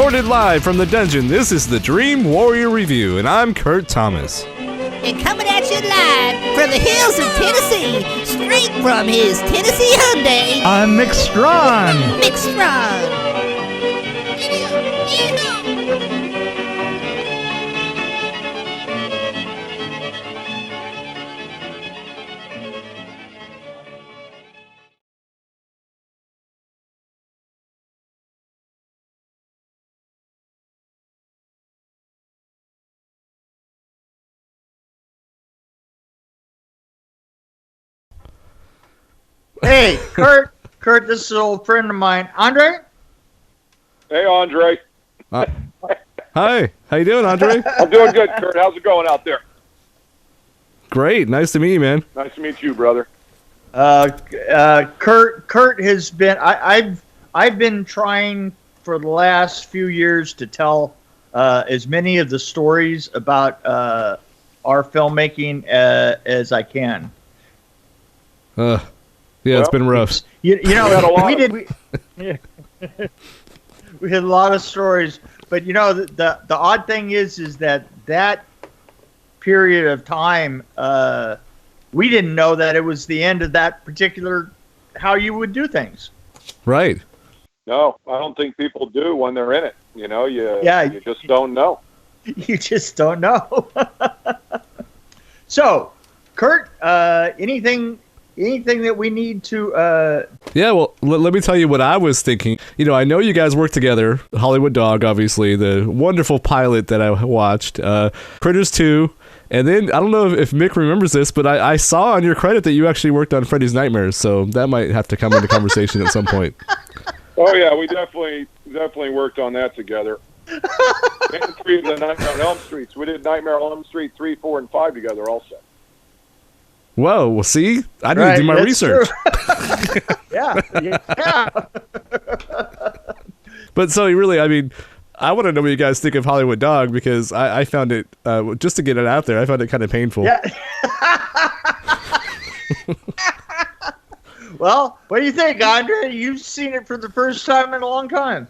Recorded live from the dungeon, this is the Dream Warrior Review, and I'm Kurt Thomas. And coming at you live from the hills of Tennessee, straight from his Tennessee Hyundai, I'm Mick Strawn. Mick Strawn. Hey, Kurt, this is an old friend of mine. Andre? Hey, Andre. Hi, how you doing, Andre? I'm doing good, Kurt. How's it going out there? Great, nice to meet you, man. Nice to meet you, brother. Kurt has been. I've been trying for the last few years to tell as many of the stories about our filmmaking as I can. Yeah, it's been rough. You know, we had a lot of stories, but you know, the odd thing is that period of time, we didn't know that it was the end of that particular how you would do things. Right. No, I don't think people do when they're in it. You know, you just don't know. You just don't know. So, Kurt, anything that we need to... Yeah, well, let me tell you what I was thinking. You know, I know you guys work together. Hollywood Dog, obviously, the wonderful pilot that I watched. Critters 2. And then, I don't know if Mick remembers this, but I saw on your credit that you actually worked on Freddy's Nightmares, so that might have to come into conversation at some point. Oh, yeah, we definitely worked on that together. And 3 of the Nightmare on Elm Streets. We did Nightmare on Elm Street 3, 4, and 5 together also. Whoa, well, see? I didn't do my research. Yeah. But so, really, I mean, I want to know what you guys think of Hollywood Dog, because I found it, just to get it out there, I found it kind of painful. Yeah. Well, what do you think, Andre? You've seen it for the first time in a long time.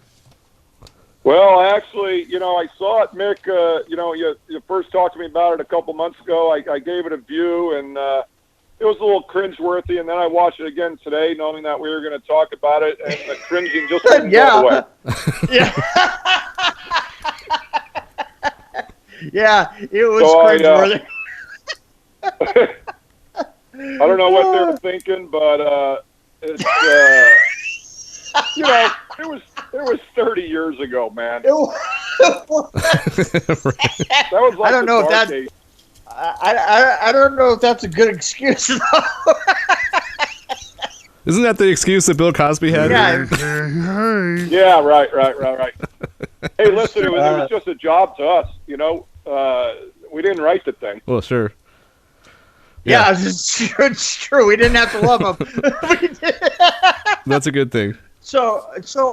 Well, actually, you know, I saw it, Mick. You know, you first talked to me about it a couple months ago. I gave it a view, and it was a little cringeworthy. And then I watched it again today, knowing that we were going to talk about it, and the cringing just wouldn't go away. Yeah. Yeah, it was cringeworthy. I don't know what they were thinking, but it's you know, it was 30 years ago, man. That was like I don't know if that's days. I don't know if that's a good excuse though. Isn't that the excuse that Bill Cosby had? Yeah. Yeah, right. Hey, listen, it was just a job to us, you know. We didn't write the thing. Well, sure. Yeah, it's true. We didn't have to love him. That's a good thing. So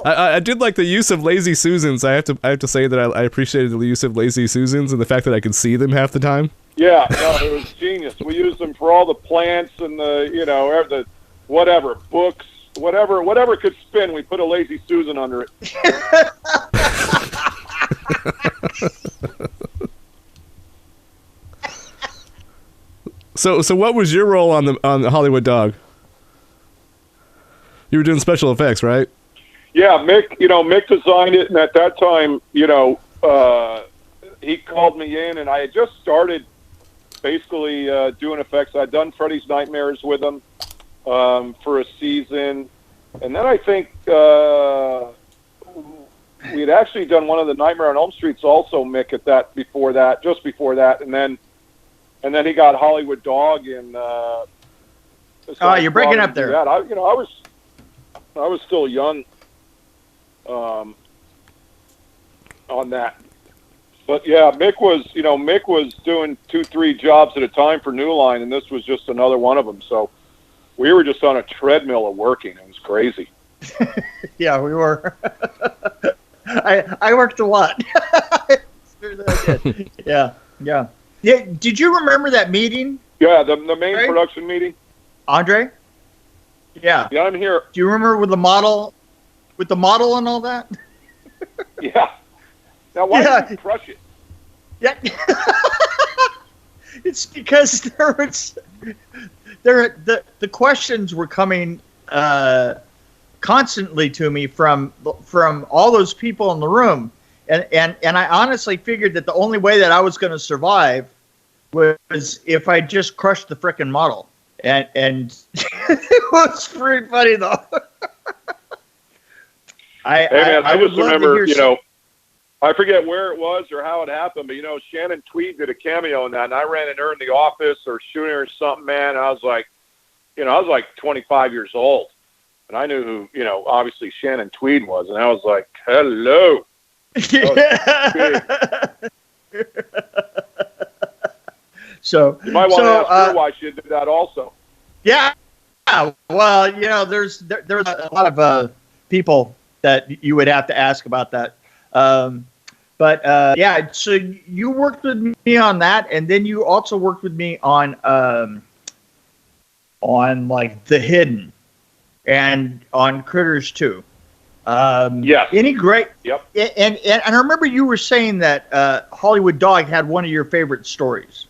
I did like the use of Lazy Susans. I have to say that I appreciated the use of Lazy Susans and the fact that I could see them half the time. Yeah, no, it was genius. We used them for all the plants and the, you know, the whatever, books, whatever could spin. We put a Lazy Susan under it. So what was your role on the Hollywood Dog? You were doing special effects, right? Yeah, Mick designed it, and at that time, you know, he called me in, and I had just started basically doing effects. I'd done Freddy's Nightmares with him for a season, and then I think we had actually done one of the Nightmare on Elm Streets also, Mick, just before that, and then he got Hollywood Dog, and you're breaking up there. That. I was still young on that. But yeah, Mick was doing 2-3 jobs at a time for New Line, and this was just another one of them. So we were just on a treadmill of working. It was crazy. Yeah, we were. I worked a lot. Yeah. Did you remember that meeting? Yeah, the main production meeting. Andre? Yeah. Yeah, I'm here. Do you remember with the model and all that? Yeah. Now, why Yeah. did you crush it? Yeah. It's because the questions were coming constantly to me from all those people in the room, and I honestly figured that the only way that I was going to survive was if I just crushed the frickin' model, and it was pretty funny though. Hey man, I would just love to remember, hear I forget where it was or how it happened, but Shannon Tweed did a cameo in that, and I ran into her in the office or shooting her or something, man. And I was like, 25 years old, and I knew who, obviously Shannon Tweed was, and I was like, hello. So you might want to ask her why she did that also. Yeah. Well, there's a lot of people that you would have to ask about that. But yeah, so you worked with me on that, and then you also worked with me on like The Hidden and on Critters 2. Yes. Any great? Yep. And I remember you were saying that Hollywood Dog had one of your favorite stories.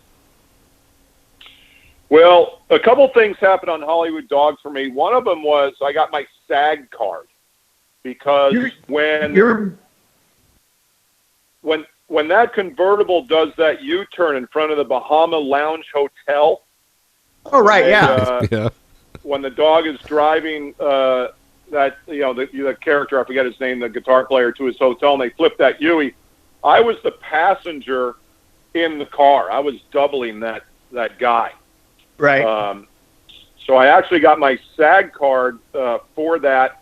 Well, a couple things happened on Hollywood Dog for me. One of them was I got my SAG card because when that convertible does that U-turn in front of the Bahama Lounge Hotel. Oh, right, yeah. Yeah. When the dog is driving the character, I forget his name, the guitar player, to his hotel, and they flip that Huey. I was the passenger in the car. I was doubling that guy. Right. So I actually got my SAG card for that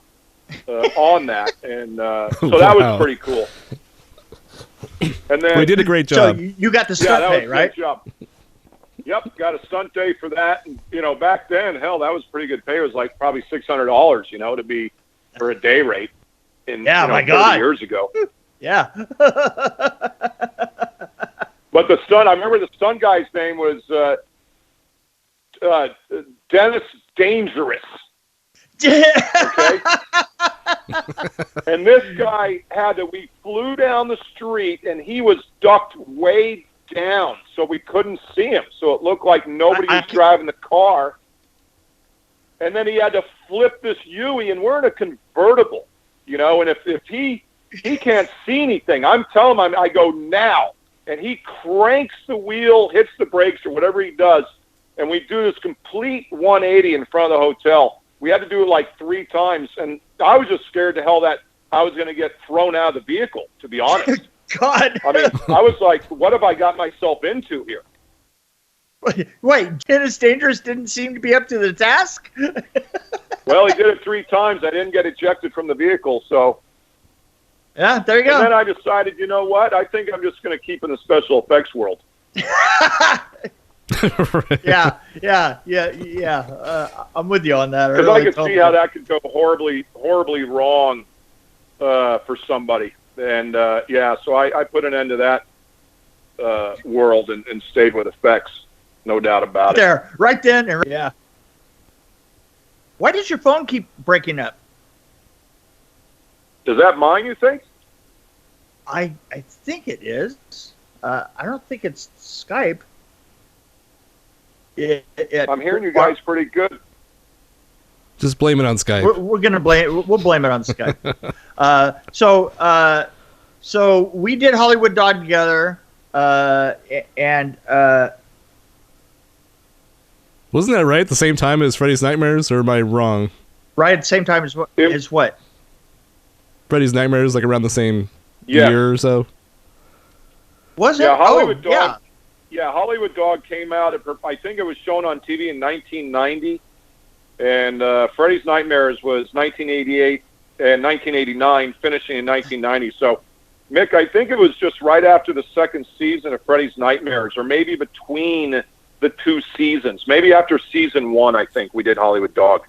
on that, and so that was pretty cool. And then We did a great job. So you got the stunt pay, right? Great job. Yep, got a stunt day for that, and back then, hell, that was pretty good pay. It was like probably $600, to be for a day rate. My 30 God, years ago. Yeah. But the stunt, I remember the stunt guy's name was Dennis Dangerous. Okay. And this guy we flew down the street, and he was ducked way down, so we couldn't see him. So it looked like nobody was driving the car. And then he had to flip this Huey, and we're in a convertible, and if he can't see anything, I'm telling him, I go now, and he cranks the wheel, hits the brakes or whatever he does, and we do this complete 180 in front of the hotel. We had to do it like 3 times, and I was just scared to hell that I was going to get thrown out of the vehicle, to be honest. God. I mean, I was like, what have I got myself into here? Wait, Dennis Dangerous didn't seem to be up to the task? Well, he did it 3 times. I didn't get ejected from the vehicle, so. Yeah, there you go. And then I decided, you know what? I think I'm just going to keep in the special effects world. Yeah. I'm with you on that. Because I could see how that could go horribly, horribly wrong for somebody. And, so I put an end to that world and stayed with effects. No doubt about it. There, right then. Yeah. Why does your phone keep breaking up? Is that mine, you think? I think it is. I don't think it's Skype. I'm hearing you guys pretty good. Just blame it on Skype. We're gonna we'll blame it on Skype. So we did Hollywood Dog together, and Wasn't that right? The same time as Freddy's Nightmares, or am I wrong? right at the same time as what? As what? Freddy's Nightmares, like around the same year or so. Was it? Yeah, Hollywood Dog. Yeah. Yeah, Hollywood Dog came out. I think it was shown on TV in 1990, and Freddy's Nightmares was 1988 and 1989, finishing in 1990. So, Mick, I think it was just right after the second season of Freddy's Nightmares, or maybe between the 2 seasons. Maybe after season 1, I think we did Hollywood Dog.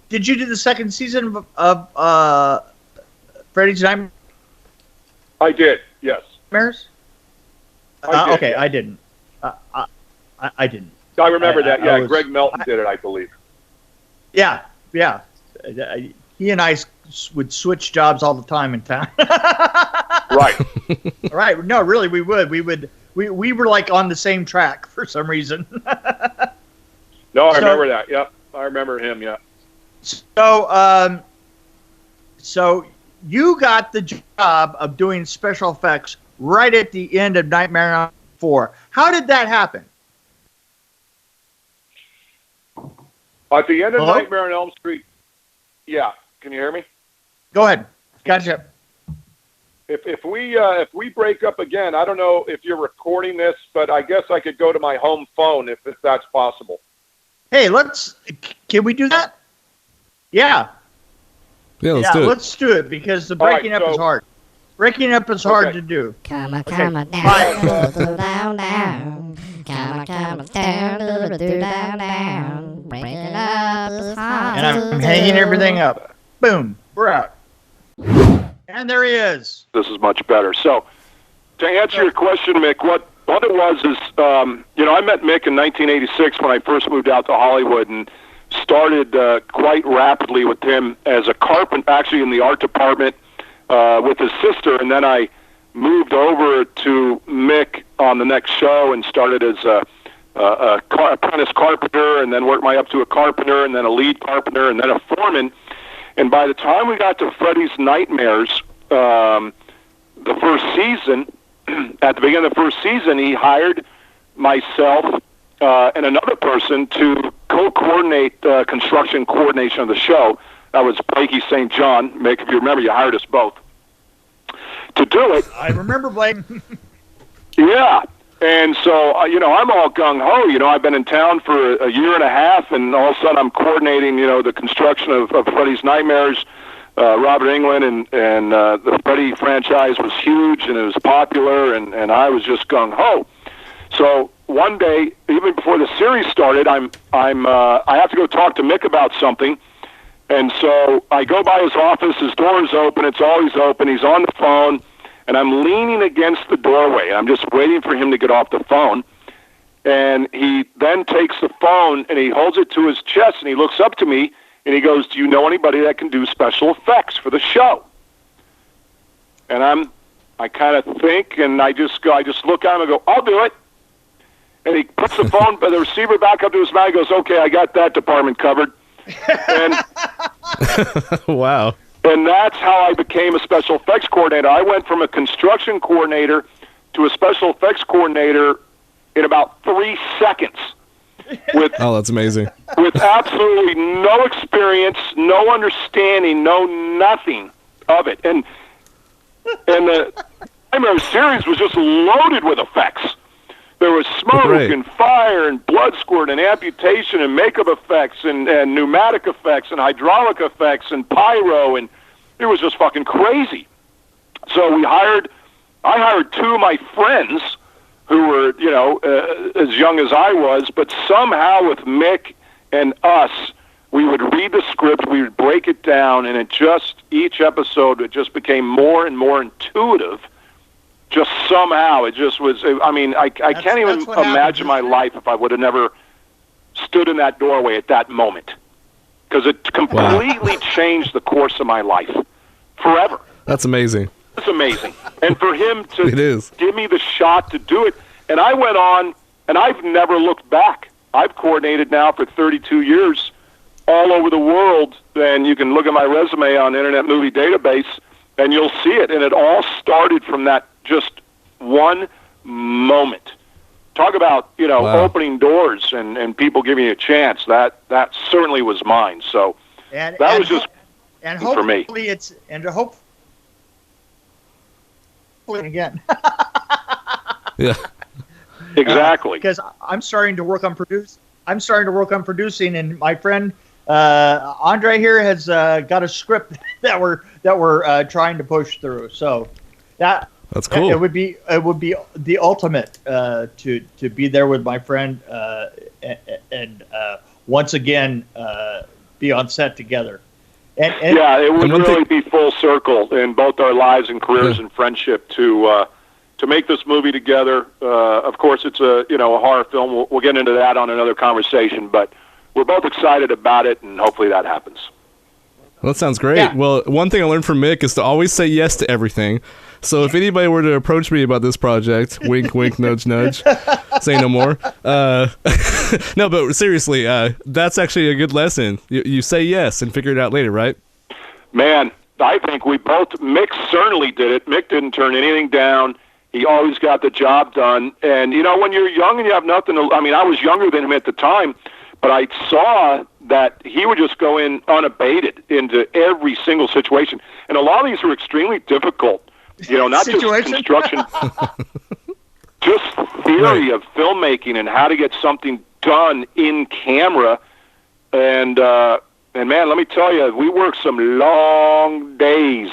Did you do the second season of Freddy's Nightmares? I did. Yes. I did, okay, yeah. I didn't. I didn't. I remember that. Yeah, Greg Melton did it, I believe. Yeah. he and I would switch jobs all the time in town. Right. Right. No, really, we would. We were like on the same track for some reason. No, I remember that. Yep, I remember him. Yeah. So you got the job of doing special effects right at the end of Nightmare on Elm 4. How did that happen? At the end of Hello? Nightmare on Elm Street. Yeah. Can you hear me? Go ahead. Gotcha. If we break up again, I don't know if you're recording this, but I guess I could go to my home phone if that's possible. Hey, can we do that? Yeah. Yeah, let's do it. Let's do it because the breaking up is hard. Breaking up is hard to do. Come on, Okay. down, down, down. Come on, down. Breaking up is hard. And I'm hanging everything up. Boom. We're out. And there he is. This is much better. So, to answer your question, Mick, what it was is, I met Mick in 1986 when I first moved out to Hollywood and started quite rapidly with him as a carpenter, actually in the art department with his sister, and then I moved over to Mick on the next show and started as apprentice carpenter, and then worked my way up to a carpenter, and then a lead carpenter, and then a foreman. And by the time we got to Freddy's Nightmares, the first season, at the beginning of the first season, he hired myself and another person to co-coordinate construction coordination of the show. That was Blakey St. John. Mick, if you remember, you hired us both to do it. I remember, Blake. Yeah. And so, I'm all gung-ho. I've been in town for a year and a half, and all of a sudden I'm coordinating, the construction of Freddy's Nightmares. Robert Englund and the Freddy franchise was huge, and it was popular, and I was just gung-ho. So one day, even before the series started, I have to go talk to Mick about something. And so I go by his office, his door is open, it's always open, he's on the phone, and I'm leaning against the doorway. I'm just waiting for him to get off the phone. And he then takes the phone and he holds it to his chest and he looks up to me and he goes, "Do you know anybody that can do special effects for the show?" And I kind of think, and I just look at him and go, "I'll do it." And he puts the phone, the receiver back up to his mouth. He goes, "Okay, I got that department covered." And Wow. And that's how I became a special effects coordinator. I went from a construction coordinator to a special effects coordinator in about 3 seconds. Oh, that's amazing. With absolutely no experience, no understanding, no nothing of it. And the Nightmare series was just loaded with effects. There was smoke and fire and blood squirt and amputation and makeup effects and pneumatic effects and hydraulic effects and pyro, and it was just fucking crazy. So I hired two of my friends who were, as young as I was, but somehow with Mick and us, we would read the script, we would break it down, and each episode, it just became more and more intuitive. Just somehow, it just was, I can't even imagine my life if I would have never stood in that doorway at that moment. Because it completely changed the course of my life. Forever. That's amazing. It's amazing. And for him to It is. give me the shot to do it, and I went on, and I've never looked back. I've coordinated now for 32 years all over the world, and you can look at my resume on Internet Movie Database, and you'll see it. And it all started from that just one moment. Talk about, opening doors and people giving you a chance. That certainly was mine. So that was just for me. Hopefully again. Yeah. Exactly. Because I'm starting to work on producing, and my friend Andre here has got a script that we're trying to push through. So that's cool. It would be the ultimate to be there with my friend and once again be on set together. And it would really be full circle in both our lives and careers and friendship to make this movie together. Of course, it's a horror film. We'll get into that on another conversation, but we're both excited about it, and hopefully that happens. Well, that sounds great. Yeah. Well, one thing I learned from Mick is to always say yes to everything. So if anybody were to approach me about this project, wink, wink, nudge, nudge, say no more. No, but seriously, that's actually a good lesson. You say yes and figure it out later, right? Man, I think we both, Mick certainly did it. Mick didn't turn anything down. He always got the job done. And, you know, when you're young and you have nothing to, I mean, I was younger than him at the time, but I saw that he would just go in unabated into every single situation. And a lot of these were extremely difficult, you know, not just construction, just theory of filmmaking and how to get something done in camera. And man, let me tell you, we worked some long days.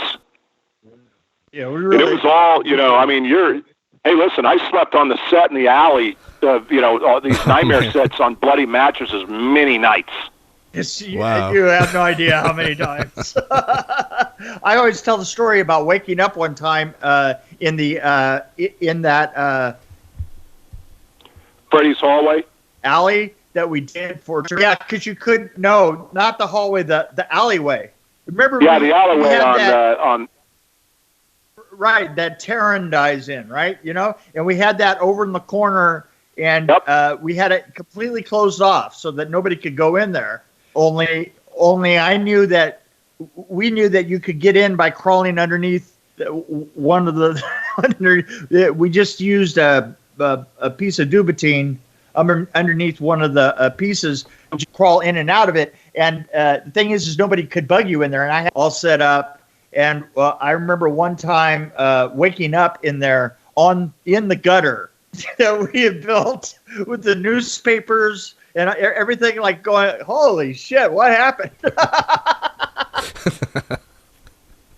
Yeah, we really. And it was all, you know, I mean, hey, listen, I slept on the set in the alley of, you know, all these nightmare sets on bloody mattresses many nights. Wow. You have no idea how many times. I always tell the story about waking up one time in that Freddy's hallway alley that we did for, because you couldn't, no, not the hallway, the alleyway. Remember? Yeah, the alleyway on. Right, that Terran dies in, right? You know, and we had that over in the corner, and we had it completely closed off so that nobody could go in there. Only I knew that we knew that you could get in by crawling underneath one of the. We just used a piece of duvetine underneath one of the pieces to crawl in and out of it. And the thing is nobody could bug you in there, and I had all set up. And I remember one time waking up in there in the gutter that we had built with the newspapers and everything, like going, holy shit, what happened?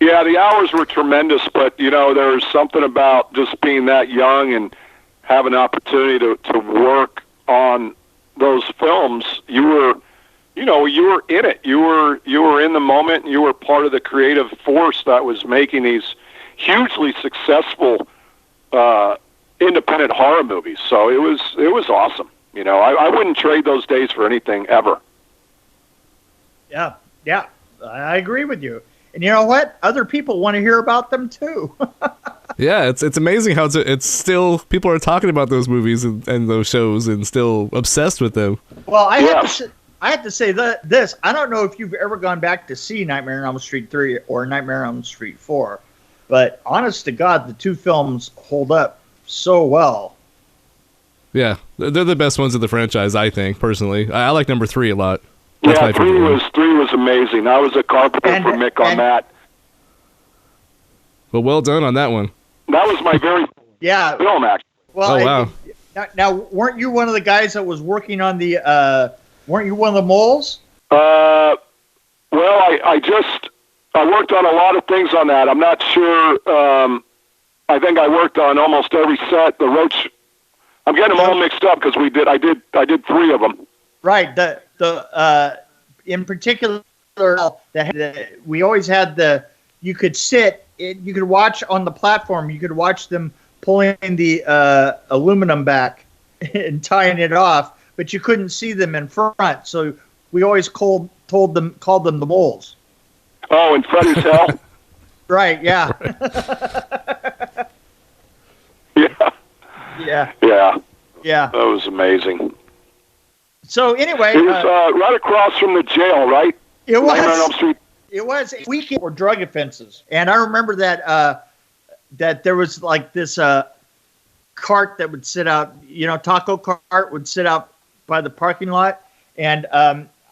Yeah, the hours were tremendous, but, you know, there was something about just being that young and having an opportunity to work on those films. You were in it. You were in the moment, and you were part of the creative force that was making these hugely successful independent horror movies. So it was awesome. You know, I wouldn't trade those days for anything ever. Yeah, I agree with you. And you know what? Other people want to hear about them too. Yeah, it's amazing how it's still, people are talking about those movies and those shows and still obsessed with them. Well, I have to say this. I don't know if you've ever gone back to see Nightmare on Elm Street 3 or Nightmare on Elm Street 4, but honest to God, the two films hold up so well. Yeah, they're the best ones of the franchise, I think, personally. I like number 3 a lot. That's my favorite. 3 was amazing. I was a carpenter for Mick on that. Well, well done on that one. That was my very film, actually. Well, wow. Now, weren't you one of the guys that was working on the? Weren't you one of the moles? Well, I worked on a lot of things on that. I'm not sure. I think I worked on almost every set. The Roach. I'm getting them all mixed up because I did 3 of them. Right. The in particular, we always had you could sit. You could watch on the platform. You could watch them pulling the aluminum back and tying it off, but you couldn't see them in front. So we always called them the moles. Oh, in Freddy's hell. Right. Yeah. Yeah. That was amazing. So anyway, it was right across from the jail, right? It was. On Elm Street. It was a weekend for drug offenses, and I remember that there was like this cart that would sit out, you know, taco cart would sit out by the parking lot, and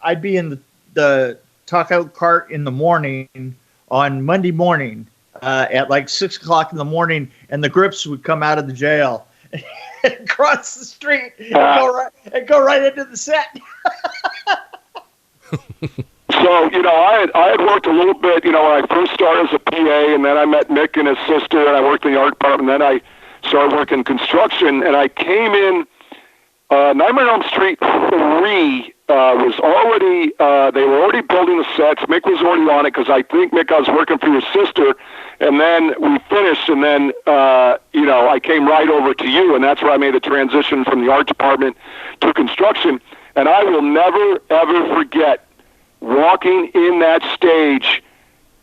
I'd be in the taco cart in the morning on Monday morning at like 6 o'clock in the morning, and the grips would come out of the jail and cross the street and go right into the set. So, you know, I had worked a little bit, you know, when I first started as a PA, and then I met Mick and his sister, and I worked in the art department, and then I started working construction, and I came in, Nightmare on Elm Street 3 was already, they were already building the sets. Mick was already on it, because I think, Mick, I was working for your sister, and then we finished, and then, you know, I came right over to you, and that's where I made the transition from the art department to construction, and I will never, ever forget walking in that stage,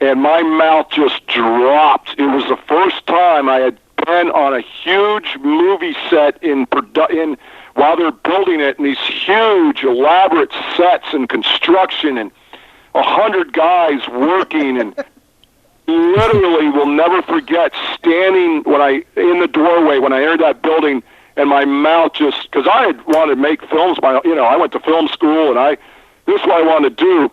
and my mouth just dropped. It was the first time I had been on a huge movie set while they're building it, and these huge, elaborate sets and construction, and 100 guys working, and literally will never forget standing in the doorway when I entered that building, and my mouth just, because I had wanted to make films. I went to film school, and this is what I wanted to do,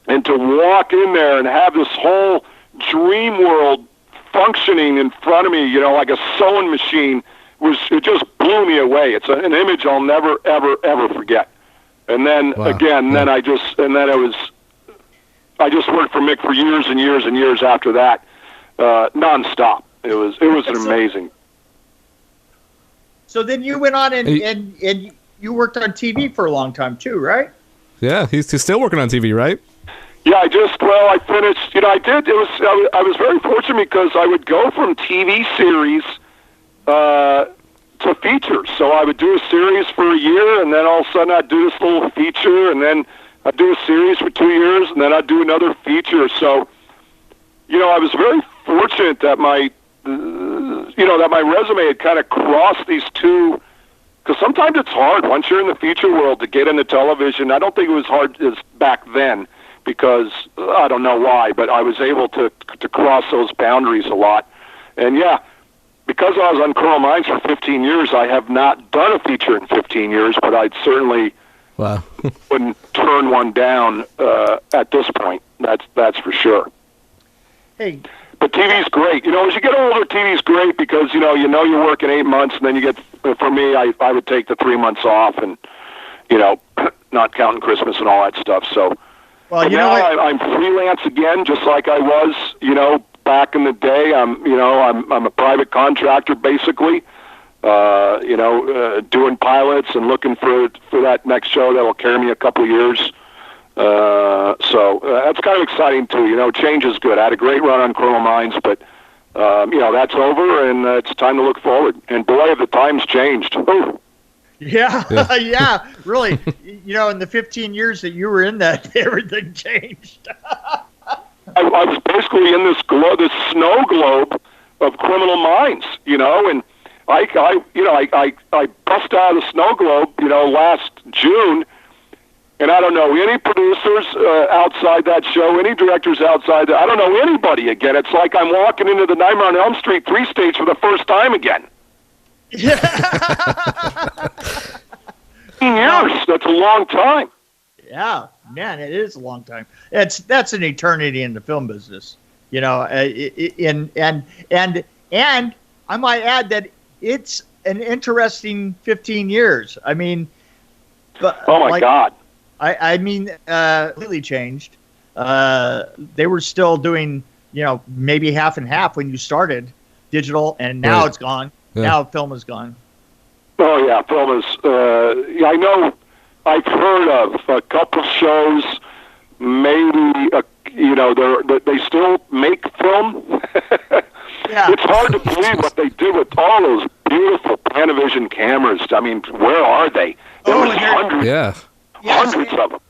and to walk in there and have this whole dream world functioning in front of me, like a sewing machine, it just blew me away. It's an image I'll never, ever, ever forget. And then I just worked for Mick for years and years and years after that, nonstop. It was amazing. So then you went on and you worked on TV for a long time too, right? Yeah, he's still working on TV, right? Yeah, I finished. I did. I was very fortunate because I would go from TV series to features. So I would do a series for a year, and then all of a sudden I'd do this little feature, and then I'd do a series for 2 years, and then I'd do another feature. So, I was very fortunate that my resume had kind of crossed these two, because sometimes it's hard once you're in the feature world to get into television. I don't think it was hard as back then, because I don't know why, but I was able to cross those boundaries a lot. And yeah, because I was on Criminal Minds for 15 years, I have not done a feature in 15 years, but I'd certainly wouldn't turn one down at this point. That's for sure. Hey. But TV's great. As you get older, TV's great because, you're working 8 months, and then you get, for me, I would take the 3 months off and, not counting Christmas and all that stuff. So now I'm freelance again, just like I was, back in the day. I'm a private contractor, basically, doing pilots and looking for that next show that will carry me a couple of years. So that's kind of exciting too. Change is good. I had a great run on Criminal Minds, but that's over, and it's time to look forward. And boy, have the times changed. Ooh. Yeah, really. In the 15 years that you were in that, everything changed. I was basically in this snow globe of Criminal Minds, and I bust out of the snow globe, last June. And I don't know any producers outside that show, any directors outside that. I don't know anybody again. It's like I'm walking into the Nightmare on Elm Street 3 stage for the first time again. Yeah. Years. That's a long time. Yeah, man, it is a long time. That's an eternity in the film business. And I might add that it's an interesting 15 years. I mean, but oh my God. I mean, completely changed. They were still doing, maybe half and half when you started digital, and now it's gone. Yeah. Now film is gone. Oh yeah, film is. I know. I've heard of a couple shows. Maybe they still make film. Yeah. It's hard to believe what they did with all those beautiful Panavision cameras. I mean, where are they? There was hundreds. Yeah. Hundreds of them.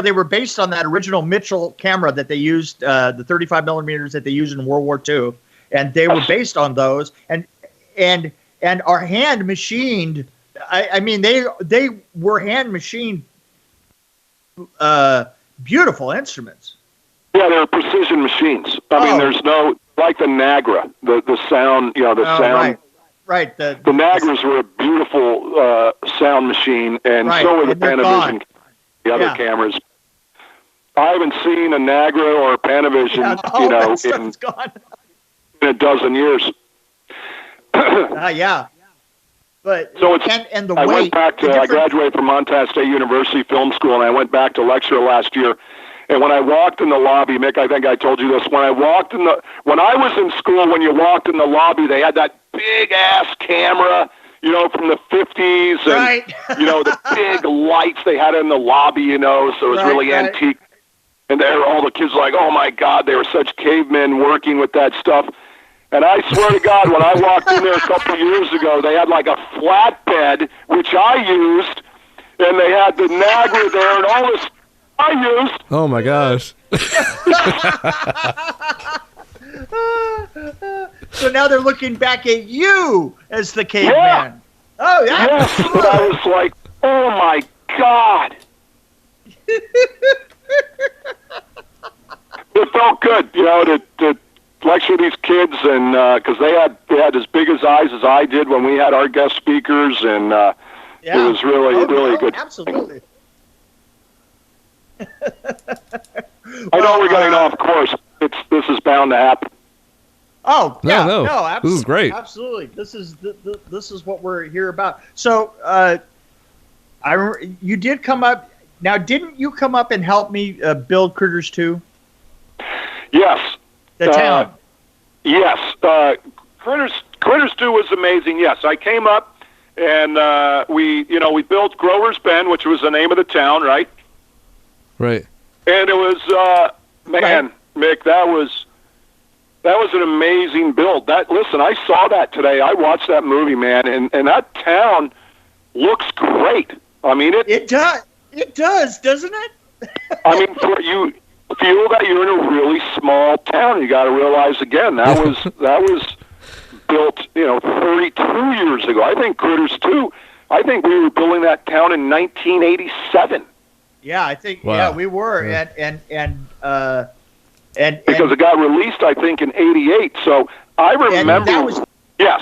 They were based on that original Mitchell camera that they used, the 35 millimeters that they used in World War II, and they were based on those, and are hand machined. I mean, they were hand machined, beautiful instruments. Yeah, they're precision machines. I mean, there's no like the Nagra, the sound, sound. Right. The Nagras were a beautiful sound machine, and so were the Panavision. The other cameras. I haven't seen a Nagra or a Panavision, in a dozen years. Yeah. But so and the I way went back to. I graduated from Montana State University Film School, and I went back to lecture last year. And when I walked in the lobby, Mick, I think I told you this. When I was in school, when you walked in the lobby, they had that big ass camera. From the 50s, and, the big lights they had in the lobby, so it was really antique. And all the kids were like, oh my God, they were such cavemen working with that stuff. And I swear to God, when I walked in there a couple of years ago, they had like a flatbed, which I used, and they had the Nagra there and all this I used. Oh my gosh. So now they're looking back at you as the caveman. Yeah. Oh, yeah. Yes, and I was like, oh my God. It felt good, to lecture these kids, and because they had as big as eyes as I did when we had our guest speakers, and it was really good. Absolutely. I know we're getting off course. This is bound to happen. Oh yeah, no, absolutely, this is great. Absolutely, this is what we're here about. So, I remember you did come up. Now, didn't you come up and help me build Critters 2? Yes. The town. Yes. Critters 2 was amazing. Yes, I came up and we built Grover's Bend, which was the name of the town, right? Right. And it was Mick, that was an amazing build. Listen, I saw that today. I watched that movie, man, and that town looks great. I mean, it does, doesn't it? I mean, for you feel that you're in a really small town. You got to realize again that was built 32 years ago. I think Critters 2. I think we were building that town in 1987. Yeah, I think we were, yeah. and because it got released, I think, in '88. So I remember.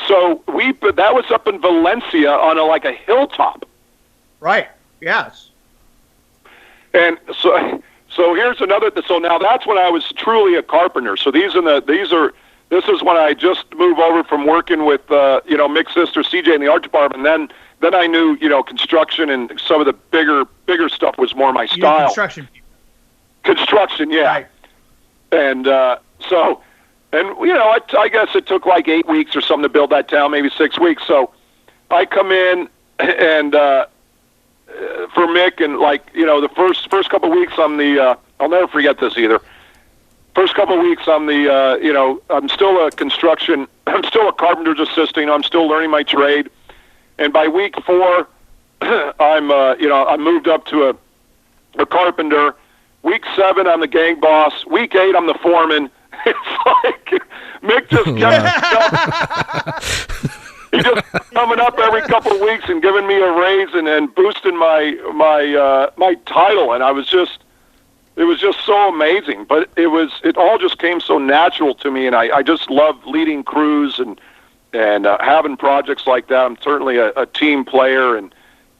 So that was up in Valencia on a hilltop. Right. Yes. And so here's another. So now that's when I was truly a carpenter. So this is when I just moved over from working with Mick's sister CJ in the art department. Then I knew construction and some of the bigger stuff was more my style. Construction, yeah. Right. And I guess it took like 8 weeks or something to build that town, maybe 6 weeks. So I come in and for Mick and the first couple of weeks on the I'll never forget this either. First couple of weeks on the I'm still I'm still a carpenter's assistant. I'm still learning my trade. And by week 4, I moved up to a carpenter. Week 7, I'm the gang boss. Week 8, I'm the foreman. It's like Mick just kept he just coming up every couple of weeks and giving me a raise and boosting my title, and it was just so amazing. But it all just came so natural to me, and I just love leading crews and having projects like that. I'm certainly a team player, and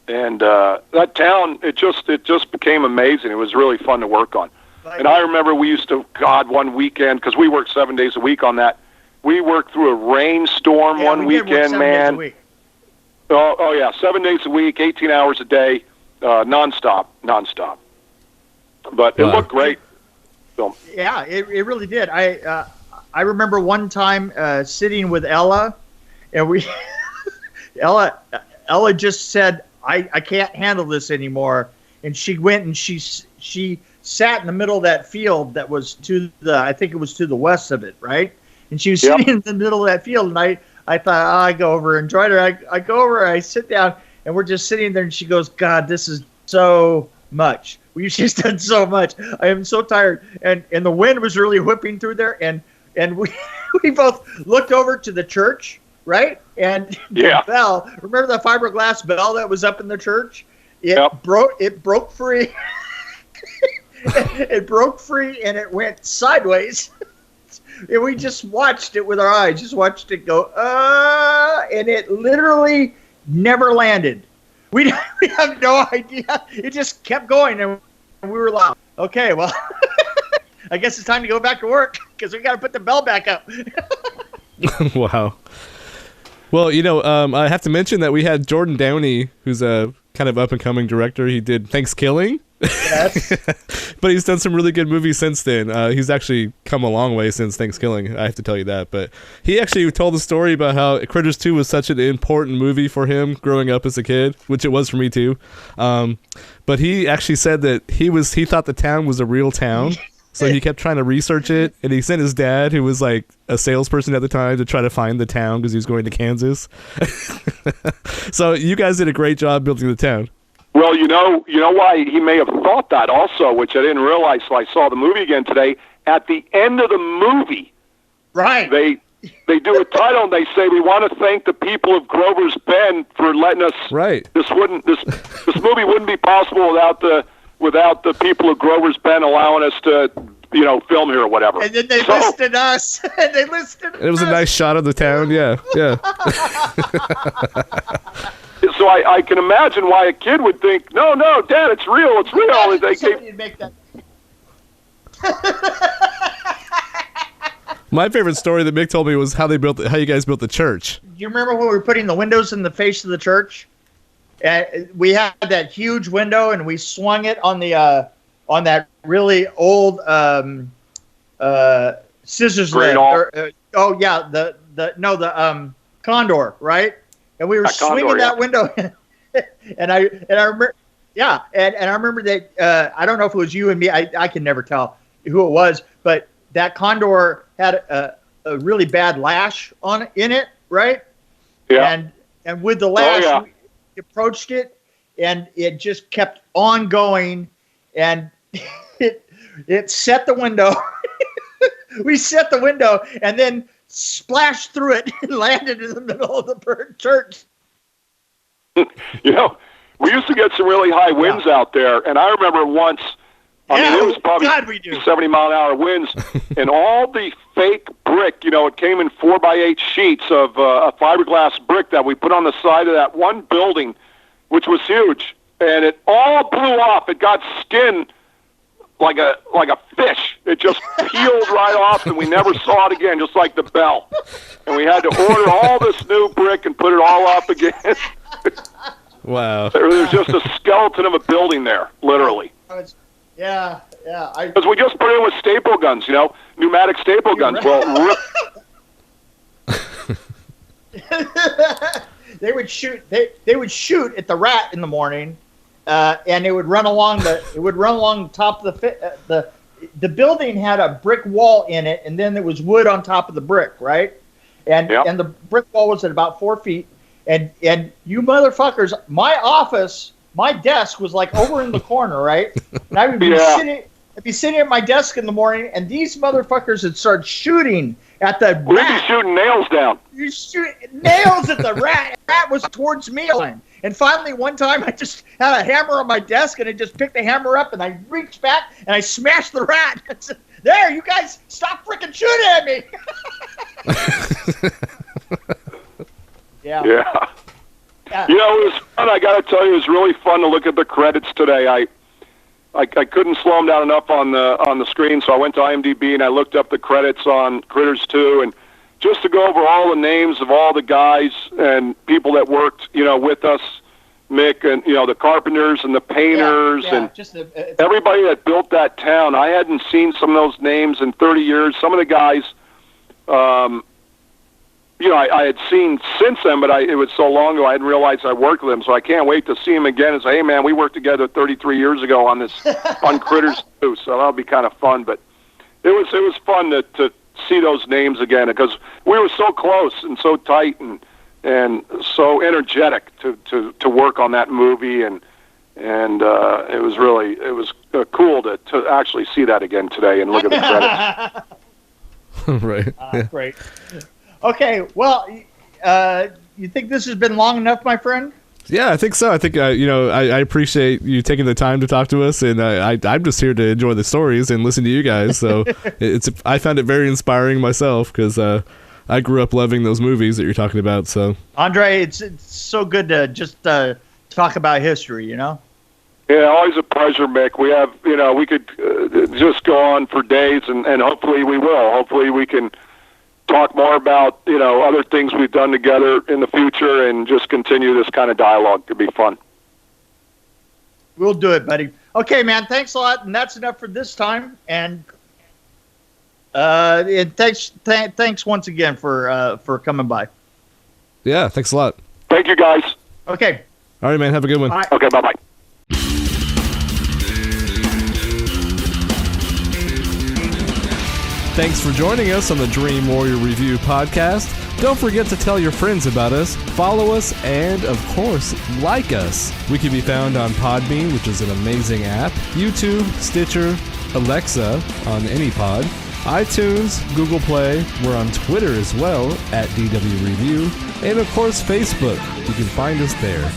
that town it just became amazing. It was really fun to work on. And I remember we used to one weekend, because we worked 7 days a week on that. We worked through a rainstorm one weekend, man. Oh yeah, 7 days a week, 18 hours a day, nonstop. But it looked great. So. Yeah, it really did. I remember one time sitting with Ella, and Ella just said, I can't handle this anymore, and she went and she sat in the middle of that field that was I think it was to the west of it, right? And she was sitting in the middle of that field, and I thought, I go over and join her. I go over, I sit down, and we're just sitting there, and she goes, God, this is so much. We've just done so much. I am so tired. And the wind was really whipping through there, and we both looked over to the church, right? And the bell, remember the fiberglass bell that was up in the church? It broke free. It broke free, and it went sideways. And we just watched it with our eyes, just watched it go, and it literally never landed. We have no idea. It just kept going, and we were like, okay, well, I guess it's time to go back to work, because we got to put the bell back up. Wow. Well, I have to mention that we had Jordan Downey, who's a kind of up-and-coming director. He did Thanksgiving. Yes. But he's done some really good movies since then. He's actually come a long way since Thanksgiving, I have to tell you that. But he actually told the story about how Critters 2 was such an important movie for him growing up as a kid, which it was for me too. But he actually said that he thought the town was a real town. So he kept trying to research it, and he sent his dad, who was like a salesperson at the time, to try to find the town because he was going to Kansas. So you guys did a great job building the town. Well, you know why he may have thought that also, which I didn't realize till I saw the movie again today. At the end of the movie, right? They do a title and they say, "We want to thank the people of Grover's Bend for letting us." Right. This movie wouldn't be possible without the people of Grover's Bend allowing us to film here or whatever. And then they listed us. And they listed. It was a nice shot of the town. Yeah. So I can imagine why a kid would think, no, Dad, it's real. It's real. Somebody make that. My favorite story that Mick told me was how you guys built the church. Do you remember when we were putting the windows in the face of the church? And we had that huge window, and we swung it on the on that really old scissors lift. The condor, right? And we were swinging that window, and I remember, and I remember that I don't know if it was you and me. I can never tell who it was, but that condor had a really bad lash in it, right? Yeah. And with the lash, we approached it, and it just kept on going, and it set the window. We set the window, and then splashed through it and landed in the middle of the church. We used to get some really high winds out there, and I remember once. It was probably 70-mile-an-hour winds, and all the fake brick, it came in 4x8 sheets of a fiberglass brick that we put on the side of that one building, which was huge, and it all blew off. It got skinned like a fish. It just peeled right off, and we never saw it again, just like the bell. And we had to order all this new brick and put it all up again. Wow. There was just a skeleton of a building there, literally. Yeah. Because we just put it in with staple guns, pneumatic staple guns. Right. Well, they would shoot. They would shoot at the rat in the morning, and it would run along the top of the building had a brick wall in it, and then there was wood on top of the brick, right? And the brick wall was at about 4 feet, and you motherfuckers, my desk was like over in the corner, right? And I would be sitting at my desk in the morning, and these motherfuckers would start shooting at the rat. We'd be shooting nails down. You shoot nails at the rat. The rat was towards me. And finally, one time, I just had a hammer on my desk, and I just picked the hammer up, and I reached back, and I smashed the rat. I said, "There, you guys, stop freaking shooting at me!" Yeah. It was fun. I got to tell you, it was really fun to look at the credits today. I couldn't slow them down enough on the screen, so I went to IMDb and I looked up the credits on Critters 2, and just to go over all the names of all the guys and people that worked, with us, Mick, and the carpenters and the painters and everybody that built that town. I hadn't seen some of those names in 30 years. Some of the guys. I had seen since then, but it was so long ago I hadn't realized I worked with them. So I can't wait to see him again and say, "Hey, man, we worked together 33 years ago on Critters 2." So that'll be kind of fun. But it was fun to see those names again because we were so close and so tight and so energetic to work on that movie and it was cool to actually see that again today and look at the credits. Right. Great. Okay, well, you think this has been long enough, my friend? Yeah, I think so. I think I appreciate you taking the time to talk to us, and I'm just here to enjoy the stories and listen to you guys. So I found it very inspiring myself because I grew up loving those movies that you're talking about. So Andre, it's so good to just talk about history. Yeah, always a pleasure, Mick. We have we could just go on for days, and hopefully we will. Hopefully we can talk more about other things we've done together in the future and just continue this kind of dialogue. Could be fun. We'll do it, buddy. Okay, man, thanks a lot, and that's enough for this time. And thanks once again for coming by. Yeah, thanks a lot. Thank you, guys. Okay. All right, man, have a good one. Bye. Okay, bye-bye. Thanks for joining us on the Dream Warrior Review podcast. Don't forget to tell your friends about us, follow us, and, of course, like us. We can be found on Podbean, which is an amazing app, YouTube, Stitcher, Alexa on any pod, iTunes, Google Play. We're on Twitter as well, at DW Review, and, of course, Facebook. You can find us there.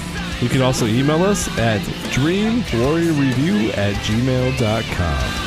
You can also email us at dreamwarriorreview@gmail.com.